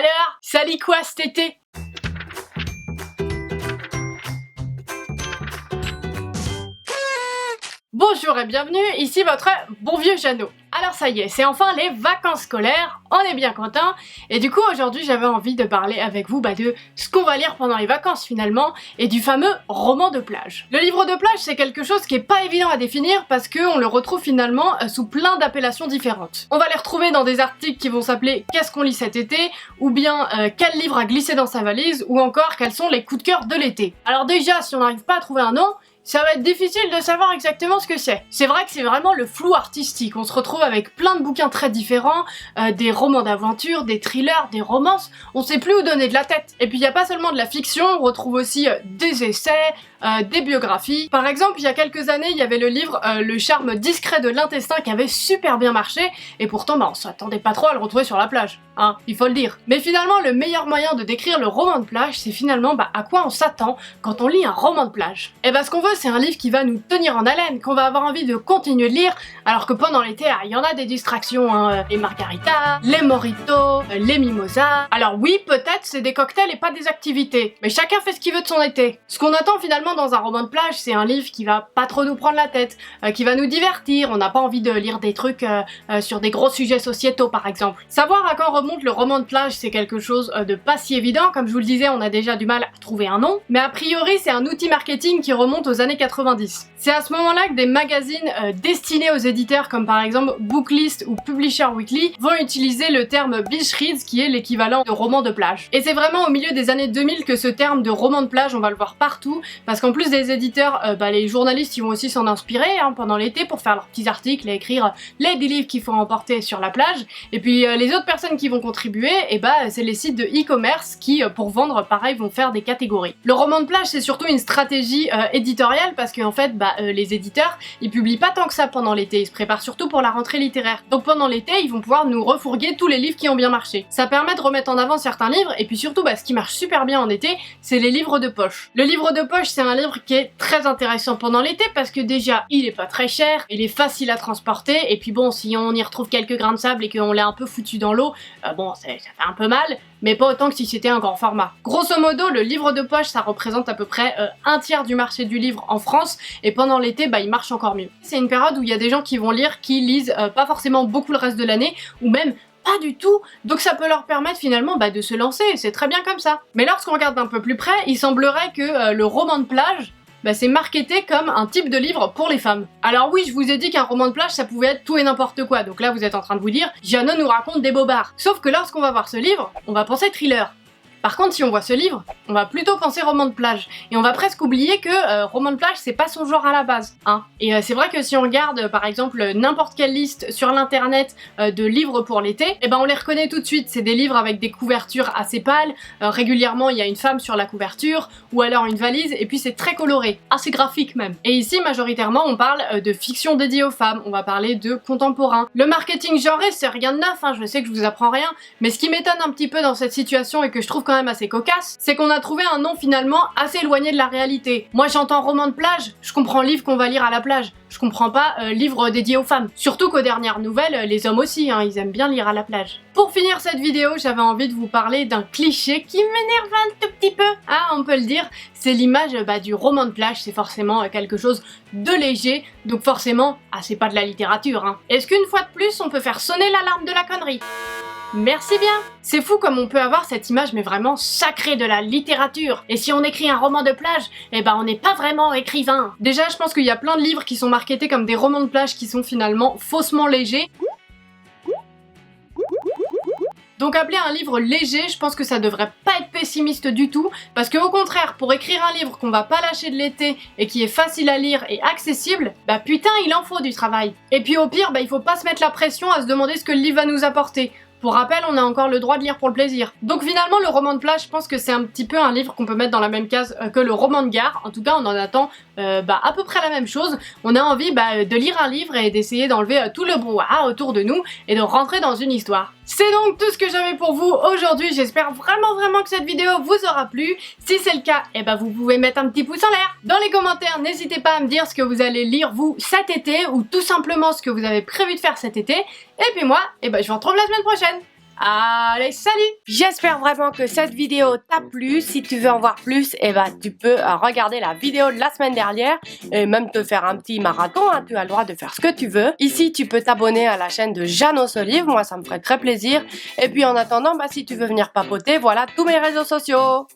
Alors, ça lit quoi cet été? Bonjour et bienvenue, ici votre bon vieux Jeannot. Alors ça y est, c'est enfin les vacances scolaires, on est bien content. Et du coup aujourd'hui j'avais envie de parler avec vous de ce qu'on va lire pendant les vacances finalement, et du fameux roman de plage. Le livre de plage c'est quelque chose qui est pas évident à définir parce qu'on le retrouve finalement sous plein d'appellations différentes. On va les retrouver dans des articles qui vont s'appeler Qu'est-ce qu'on lit cet été, ou bien Quel livre a glissé dans sa valise, ou encore Quels sont les coups de cœur de l'été. Alors déjà si on n'arrive pas à trouver un nom, ça va être difficile de savoir exactement ce que c'est. C'est vrai que c'est vraiment le flou artistique. On se retrouve avec plein de bouquins très différents, des romans d'aventure, des thrillers, des romances. On sait plus où donner de la tête. Et puis il n'y a pas seulement de la fiction, on retrouve aussi des essais, des biographies. Par exemple, il y a quelques années, il y avait le livre Le charme discret de l'intestin qui avait super bien marché, et pourtant on s'attendait pas trop à le retrouver sur la plage, hein, il faut le dire. Mais finalement, le meilleur moyen de décrire le roman de plage, c'est finalement à quoi on s'attend quand on lit un roman de plage. Et ce qu'on veut, c'est un livre qui va nous tenir en haleine, qu'on va avoir envie de continuer de lire, alors que pendant l'été, il y en a des distractions, hein, les margaritas, les mojitos, les mimosas. Alors oui, peut-être c'est des cocktails et pas des activités, mais chacun fait ce qu'il veut de son été. Ce qu'on attend finalement dans un roman de plage, c'est un livre qui va pas trop nous prendre la tête, qui va nous divertir. On n'a pas envie de lire des trucs sur des gros sujets sociétaux par exemple. Savoir à quand remonte le roman de plage, c'est quelque chose de pas si évident. Comme je vous le disais, on a déjà du mal à trouver un nom, mais a priori c'est un outil marketing qui remonte aux années 90. C'est à ce moment-là que des magazines destinés aux éditeurs comme par exemple Booklist ou Publisher Weekly vont utiliser le terme beach reads qui est l'équivalent de roman de plage. Et c'est vraiment au milieu des années 2000 que ce terme de roman de plage on va le voir partout, parce qu'en plus des éditeurs, les journalistes ils vont aussi s'en inspirer pendant l'été pour faire leurs petits articles et écrire les 10 livres qu'il faut emporter sur la plage. Et puis les autres personnes qui vont contribuer, c'est les sites de e-commerce qui pour vendre pareil vont faire des catégories. Le roman de plage c'est surtout une stratégie éditoriale parce qu'en fait les éditeurs ils publient pas tant que ça pendant l'été, ils se préparent surtout pour la rentrée littéraire. Donc pendant l'été ils vont pouvoir nous refourguer tous les livres qui ont bien marché. Ça permet de remettre en avant certains livres, et puis surtout ce qui marche super bien en été, c'est les livres de poche. Le livre de poche c'est un livre qui est très intéressant pendant l'été parce que déjà il est pas très cher, il est facile à transporter, et puis bon si on y retrouve quelques grains de sable et qu'on l'a un peu foutu dans l'eau, ça fait un peu mal, mais pas autant que si c'était un grand format. Grosso modo, le livre de poche, ça représente à peu près un tiers du marché du livre en France, et pendant l'été, il marche encore mieux. C'est une période où il y a des gens qui vont lire, qui lisent pas forcément beaucoup le reste de l'année, ou même pas du tout, donc ça peut leur permettre finalement de se lancer, et c'est très bien comme ça. Mais lorsqu'on regarde d'un peu plus près, il semblerait que le roman de plage, c'est marketé comme un type de livre pour les femmes. Alors oui, je vous ai dit qu'un roman de plage ça pouvait être tout et n'importe quoi, donc là vous êtes en train de vous dire Jeannot nous raconte des bobards. Sauf que lorsqu'on va voir ce livre, on va penser thriller. Par contre, si on voit ce livre, on va plutôt penser roman de plage. Et on va presque oublier que roman de plage, c'est pas son genre à la base. Hein. Et c'est vrai que si on regarde, par exemple, n'importe quelle liste sur l'internet de livres pour l'été, on les reconnaît tout de suite. C'est des livres avec des couvertures assez pâles. Régulièrement, il y a une femme sur la couverture, ou alors une valise, et puis c'est très coloré, assez graphique même. Et ici, majoritairement, on parle de fiction dédiée aux femmes. On va parler de contemporain. Le marketing genré, c'est rien de neuf, hein. Je sais que je vous apprends rien, mais ce qui m'étonne un petit peu dans cette situation et que je trouve quand même assez cocasse, c'est qu'on a trouvé un nom finalement assez éloigné de la réalité. Moi j'entends roman de plage, je comprends livre qu'on va lire à la plage, je comprends pas livre dédié aux femmes. Surtout qu'aux dernières nouvelles, les hommes aussi, hein, ils aiment bien lire à la plage. Pour finir cette vidéo, j'avais envie de vous parler d'un cliché qui m'énerve un tout petit peu, on peut le dire, c'est l'image du roman de plage, c'est forcément quelque chose de léger, donc forcément, c'est pas de la littérature. Hein. Est-ce qu'une fois de plus, on peut faire sonner l'alarme de la connerie ? Merci bien. C'est fou comme on peut avoir cette image mais vraiment sacrée de la littérature. Et si on écrit un roman de plage, on n'est pas vraiment écrivain. Déjà, je pense qu'il y a plein de livres qui sont marketés comme des romans de plage qui sont finalement faussement légers. Donc appeler un livre léger, je pense que ça devrait pas être pessimiste du tout, parce que au contraire, pour écrire un livre qu'on va pas lâcher de l'été et qui est facile à lire et accessible, putain il en faut du travail. Et puis au pire, il faut pas se mettre la pression à se demander ce que le livre va nous apporter. Pour rappel, on a encore le droit de lire pour le plaisir. Donc finalement, le roman de plage, je pense que c'est un petit peu un livre qu'on peut mettre dans la même case que le roman de gare. En tout cas, on en attend à peu près la même chose. On a envie de lire un livre et d'essayer d'enlever tout le brouhaha autour de nous et de rentrer dans une histoire. C'est donc tout ce que j'avais pour vous aujourd'hui. J'espère vraiment que cette vidéo vous aura plu. Si c'est le cas, vous pouvez mettre un petit pouce en l'air. Dans les commentaires, n'hésitez pas à me dire ce que vous allez lire vous cet été, ou tout simplement ce que vous avez prévu de faire cet été. Et puis moi, je vous retrouve la semaine prochaine. Allez, salut! J'espère vraiment que cette vidéo t'a plu. Si tu veux en voir plus, eh ben, tu peux regarder la vidéo de la semaine dernière et même te faire un petit marathon, hein. Tu as le droit de faire ce que tu veux. Ici, tu peux t'abonner à la chaîne de Jeanne Solive, moi ça me ferait très plaisir. Et puis en attendant, si tu veux venir papoter, voilà tous mes réseaux sociaux.